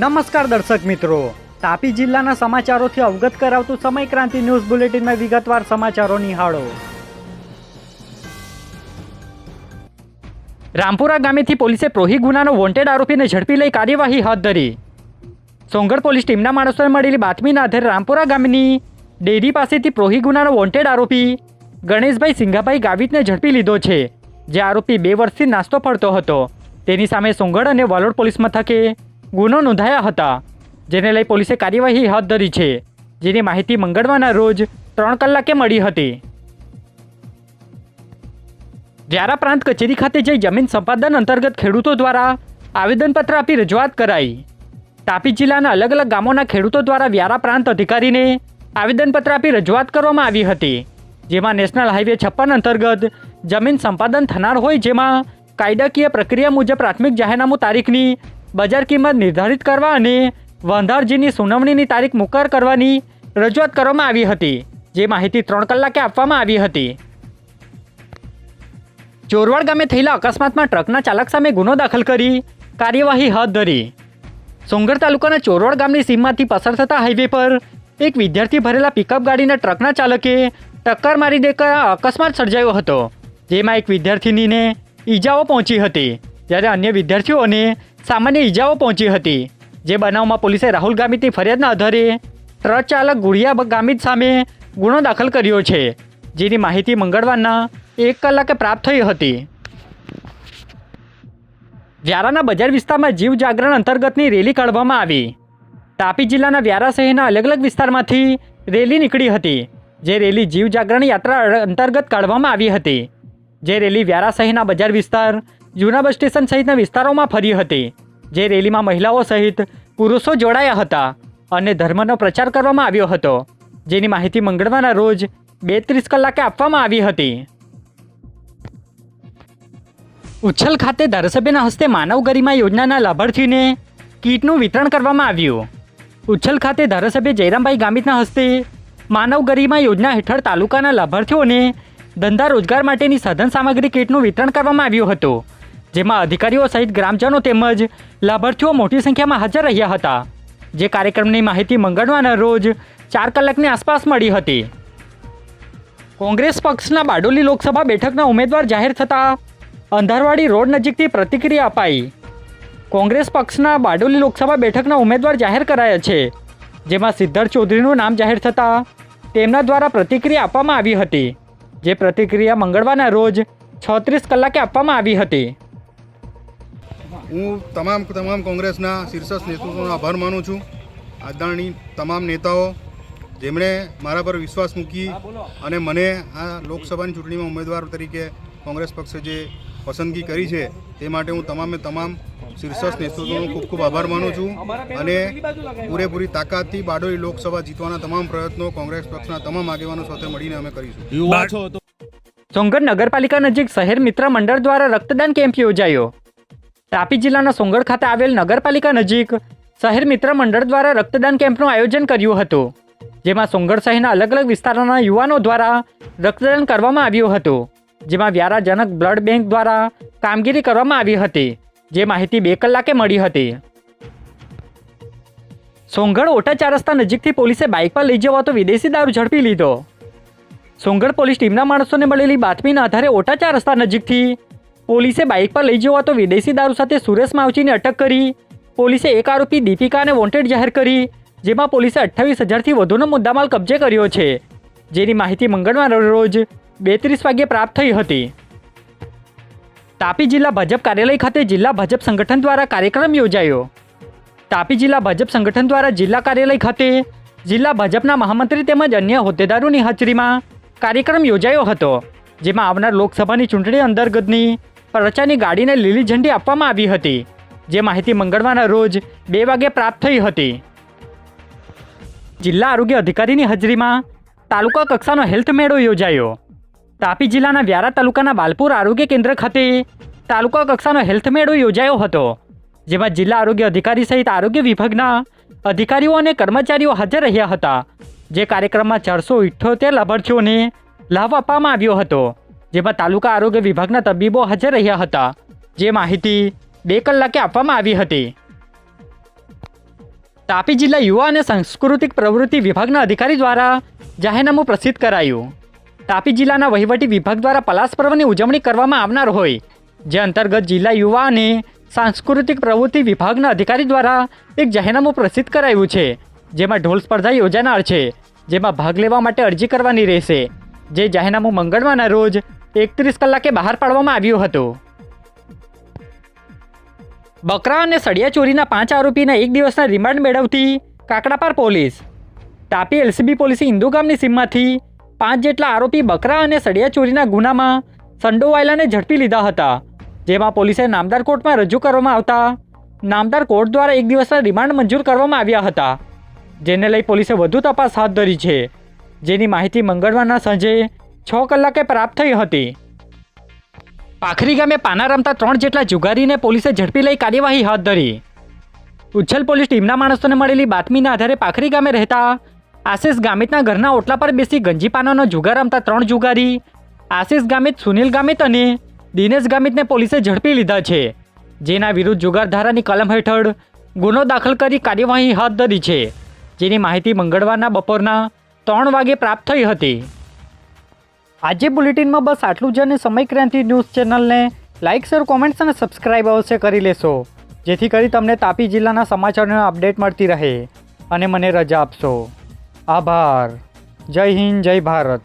નમસ્કાર દર્શક મિત્રો, તાપી જિલ્લાના સમાચારોથી અવગત કરાવતું સમય ક્રાંતિ ન્યૂઝ બુલેટિનમાં વિગતવાર સમાચારો નિહાળો। રામપુરા ગામેથી પોલીસે પ્રોહી ગુનાનો વોન્ટેડ આરોપીને ઝડપી લઈ કાર્યવાહી હાથ ધરી। સોંગઢ પોલીસ ટીમના માણસોને મળેલી બાતમીના આધારે રામપુરા ગામની ડેરી પાસેથી પ્રોહી ગુનાનો વોન્ટેડ આરોપી ગણેશભાઈ સિંઘાભાઈ ગાવિતને ઝડપી લીધો છે, જે આરોપી 2 વર્ષથી નાસ્તો ફરતો હતો। તેની સામે સોંગઢ અને વાલોડ પોલીસ મથકે ગુનો નોંધાયા હતા, જેને લઈ પોલીસે કાર્યવાહી હાથ ધરી છે, જેની માહિતી મંગળવારના રોજ 3 કલાકે મળી હતી। વ્યારા પ્રાંત કચેરી ખાતે જઈ જમીન સંપાદન અંતર્ગત ખેડૂતો દ્વારા આવેદનપત્ર આપી રજૂઆત કરાઈ। તાપી જિલ્લાના અલગ અલગ ગામોના ખેડૂતો દ્વારા વ્યારા પ્રાંત અધિકારીને આવેદનપત્ર આપી રજૂઆત કરવામાં આવી હતી, જેમાં નેશનલ હાઈવે 56 અંતર્ગત જમીન સંપાદન થનાર હોય, જેમાં કાયદાકીય પ્રક્રિયા મુજબ પ્રાથમિક જાહેરનામું તારીખની બજાર કિંમત નિર્ધારિત કરવા અને વાંધારજીની સુનાવણીની તારીખ મુકર કરવાની રજૂઆત કરવામાં આવી હતી, જે માહિતી 3 કલાકે આપવામાં આવી હતી। ચોરવાડ ગામે થયેલા અકસ્માતમાં ટ્રકના ચાલક સામે ગુનો દાખલ કરી કાર્યવાહી હાથ ધરી। સોંગઢ તાલુકાના ચોરવાડ ગામની સીમમાંથી પસાર થતા હાઈવે પર એક વિદ્યાર્થી ભરેલા પિકઅપ ગાડીના ટ્રકના ચાલકે ટક્કર મારી દેતા અકસ્માત સર્જાયો હતો, જેમાં એક વિદ્યાર્થીનીને ઈજાઓ પહોંચી હતી, જ્યારે અન્ય વિદ્યાર્થીઓને સામાન્ય ઈજાઓ પહોંચી હતી। જે બનાવમાં પોલીસે રાહુલ ગામિતની ફરિયાદના આધારે ટ્રક ચાલક ગુડિયા ગામિત સામે ગુનો દાખલ કર્યો છે, જેની માહિતી મંગળવારના 1 કલાકે પ્રાપ્ત થઈ હતી। વ્યારાના બજાર વિસ્તારમાં જીવ જાગરણ અંતર્ગતની રેલી કાઢવામાં આવી। તાપી જિલ્લાના વ્યારા શહેરના અલગ અલગ વિસ્તારમાંથી રેલી નીકળી હતી, જે રેલી જીવ જાગરણ યાત્રા અંતર્ગત કાઢવામાં આવી હતી। જે રેલી વ્યારા શહેરના બજાર વિસ્તાર, જૂના બસ સ્ટેશન સહિતના વિસ્તારોમાં ફરી હતી। જે રેલીમાં મહિલાઓ સહિત પુરુષો જોડાયા હતા અને ધર્મનો પ્રચાર કરવામાં આવ્યો હતો, જેની માહિતી મંગળવારના રોજ 32 કલાકે આપવામાં આવી હતી। ઉચ્છલ ખાતે ધારાસભ્યના હસ્તે માનવ ગરિમા યોજનાના લાભાર્થીને કીટનું વિતરણ કરવામાં આવ્યું। ઉચ્છલ ખાતે ધારાસભ્ય જયરામભાઈ ગામિતના હસ્તે માનવ ગરિમા યોજના હેઠળ તાલુકાના લાભાર્થીઓને ધંધા રોજગાર માટેની સાધન સામગ્રી કીટનું વિતરણ કરવામાં આવ્યું હતું, જેમાં અધિકારીઓ સહિત ગ્રામજનો તેમજ લાભાર્થીઓ મોટી સંખ્યામાં હાજર રહ્યા હતા। જે કાર્યક્રમની માહિતી મંગળવારના રોજ 4 કલાકની આસપાસ મળી હતી। કોંગ્રેસ પક્ષના બારડોલી લોકસભા બેઠકના ઉમેદવાર જાહેર થતાં અંધારવાડી રોડ નજીકથી પ્રતિક્રિયા અપાઈ। કોંગ્રેસ પક્ષના બારડોલી લોકસભા બેઠકના ઉમેદવાર જાહેર કરાયા છે, જેમાં સિદ્ધાર્થ ચૌધરીનું નામ જાહેર થતાં તેમના દ્વારા પ્રતિક્રિયા આપવામાં આવી હતી। જે પ્રતિક્રિયા મંગળવારના રોજ 36 કલાકે આપવામાં આવી હતી। હું તમામ કોંગ્રેસના શીર્ષસ્થ નેતૃત્વનો આભાર માનું છું। આદરણીય તમામ નેતાઓ જેમણે મારા પર વિશ્વાસ મૂકી અને મને આ લોકસભાની ચૂંટણીમાં ઉમેદવાર તરીકે કોંગ્રેસ પક્ષે જે પસંદગી કરી છે, તે માટે હું તમામ શીર્ષસ્થ નેતૃત્વનો ખૂબ આભાર માનું છું અને પૂરેપૂરી તાકાતથી બારડોલી લોકસભા જીતવાના તમામ પ્રયત્નો કોંગ્રેસ પક્ષના તમામ આગેવાનો સાથે મળીને અમે કરીશું। સોંગઢ નગરપાલિકા નજીક શહેર મિત્ર મંડળ દ્વારા રક્તદાન કેમ્પ યોજાયો। તાપી જિલ્લાના સોંગઢ ખાતે આવેલ નગરપાલિકા નજીક શહેર મિત્ર મંડળ દ્વારા રક્તદાન કેમ્પનું આયોજન કર્યું હતું, જેમાં સોંગઢ શહેરના અલગ અલગ વિસ્તારોના યુવાનો દ્વારા રક્તદાન કરવામાં આવ્યું હતું, જેમાં વ્યારા જનક બ્લડ બેંક દ્વારા કામગીરી કરવામાં આવી હતી। જે માહિતી 2 કલાકે મળી હતી। સોંગઢ ઓટા 4 રસ્તા નજીકથી પોલીસે બાઇક પર લઈ જવાતો વિદેશી દારૂ ઝડપી લીધો। સોંગઢ પોલીસ ટીમના માણસોને મળેલી બાતમીના આધારે ઓટા 4 રસ્તા નજીકથી પોલીસે બાઇક પર લઈ જવાતો વિદેશી દારૂ સાથે સુરેશ માવજીને અટક કરી પોલીસે એક આરોપી દીપિકાને વોન્ટેડ જાહેર કરી, જેમાં પોલીસે 28,000થી વધુનો મુદ્દામાલ કબજે કર્યો છે, જેની માહિતી મંગળવારના રોજ 32 વાગ્યે પ્રાપ્ત થઈ હતી। તાપી જિલ્લા ભાજપ કાર્યાલય ખાતે જિલ્લા ભાજપ સંગઠન દ્વારા કાર્યક્રમ યોજાયો। તાપી જિલ્લા ભાજપ સંગઠન દ્વારા જિલ્લા કાર્યાલય ખાતે જિલ્લા ભાજપના મહામંત્રી તેમજ અન્ય હોદ્દેદારોની હાજરીમાં કાર્યક્રમ યોજાયો હતો, જેમાં આવનાર લોકસભાની ચૂંટણી અંતર્ગતની પ્રચારની ગાડીને લીલી ઝંડી આપવામાં આવી હતી। જે માહિતી મંગળવારના રોજ 2 વાગ્યે પ્રાપ્ત થઈ હતી। જિલ્લા આરોગ્ય અધિકારીની હાજરીમાં તાલુકા કક્ષાનો હેલ્થ મેળો યોજાયો। તાપી જિલ્લાના વ્યારા તાલુકાના બાલપુર આરોગ્ય કેન્દ્ર ખાતે તાલુકા કક્ષાનો હેલ્થ મેળો યોજાયો હતો, જેમાં જિલ્લા આરોગ્ય અધિકારી સહિત આરોગ્ય વિભાગના અધિકારીઓ અને કર્મચારીઓ હાજર રહ્યા હતા। જે કાર્યક્રમમાં 478 લાભાર્થીઓને લાભ આપવામાં આવ્યો હતો, જેમાં તાલુકા આરોગ્ય વિભાગના તબીબો હાજર રહ્યા હતા। જે માહિતી 2 કલાકે આપવામાં આવી હતી। તાપી જિલ્લા યુવા અને સાંસ્કૃતિક પ્રવૃત્તિ વિભાગના અધિકારી દ્વારા જાહેરનામું પ્રસિદ્ધ કરાયું. તાપી જિલ્લાના વહીવટી વિભાગ દ્વારા પલાસ પર્વની ઉજવણી કરવામાં આવનાર હોય, જે અંતર્ગત જિલ્લા યુવા અને સાંસ્કૃતિક પ્રવૃત્તિ વિભાગના અધિકારી દ્વારા એક જાહેરનામું પ્રસિદ્ધ કરાયું છે, જેમાં ઢોલ સ્પર્ધા યોજાનાર છે, જેમાં ભાગ લેવા માટે અરજી કરવાની રહેશે. જે જાહેરનામું મંગળવારના રોજ 31 કલાકે બહાર પાડવામાં આવ્યું હતું. બકરા અને સળિયા ચોરીના 5 આરોપીના એક દિવસના રિમાન્ડ મેળવતી કાકડાપાર પોલીસ. તાપી એલસીબી પોલીસે ઇન્દુ ગામની સીમમાંથી 5 જેટલા આરોપી બકરા અને સળિયા ચોરીના ગુનામાં સંડોવાયેલાને ઝડપી લીધા હતા, જેમાં પોલીસે નામદાર કોર્ટમાં રજૂ કરવામાં આવતા નામદાર કોર્ટ દ્વારા એક દિવસના રિમાન્ડ મંજૂર કરવામાં આવ્યા હતા, જેને લઈ પોલીસે વધુ તપાસ હાથ ધરી છે, જેની માહિતી મંગળવારના સાંજે 6 કલાકે પ્રાપ્ત થઈ હતી. પાખરી ગામે પાના રમતા 3 જેટલા જુગારીને પોલીસે ઝડપી લઈ કાર્યવાહી હાથ ધરી. ઉચ્છલ પોલીસ ટીમના માણસોને મળેલી બાતમીના આધારે પાખરી ગામે રહેતા આશિષ ગામિતના ઘરના ઓટલા પર બેસી ગંજી પાનાનો જુગાર રમતા 3 જુગારી આશિષ ગામિત, સુનિલ ગામિત અને દિનેશ ગામિતને પોલીસે ઝડપી લીધા છે, જેના વિરુદ્ધ જુગાર ધારાની કલમ હેઠળ ગુનો દાખલ કરી કાર્યવાહી હાથ ધરી છે, જેની માહિતી મંગળવારના બપોરના 3 વાગે પ્રાપ્ત થઈ હતી. આજે બુલેટિનમાં બસ આટલું જ, અને સમય ક્રાંતિ ન્યૂઝ ચેનલને લાઇક, શેર, કોમેન્ટ્સ અને સબસ્ક્રાઇબ અવશ્ય કરી લેશો, જેથી કરી તમને તાપી જિલ્લાના સમાચારોની અપડેટ મળતી રહે અને મને રજા આપશો. આભાર. જય હિન્દ, જય ભારત.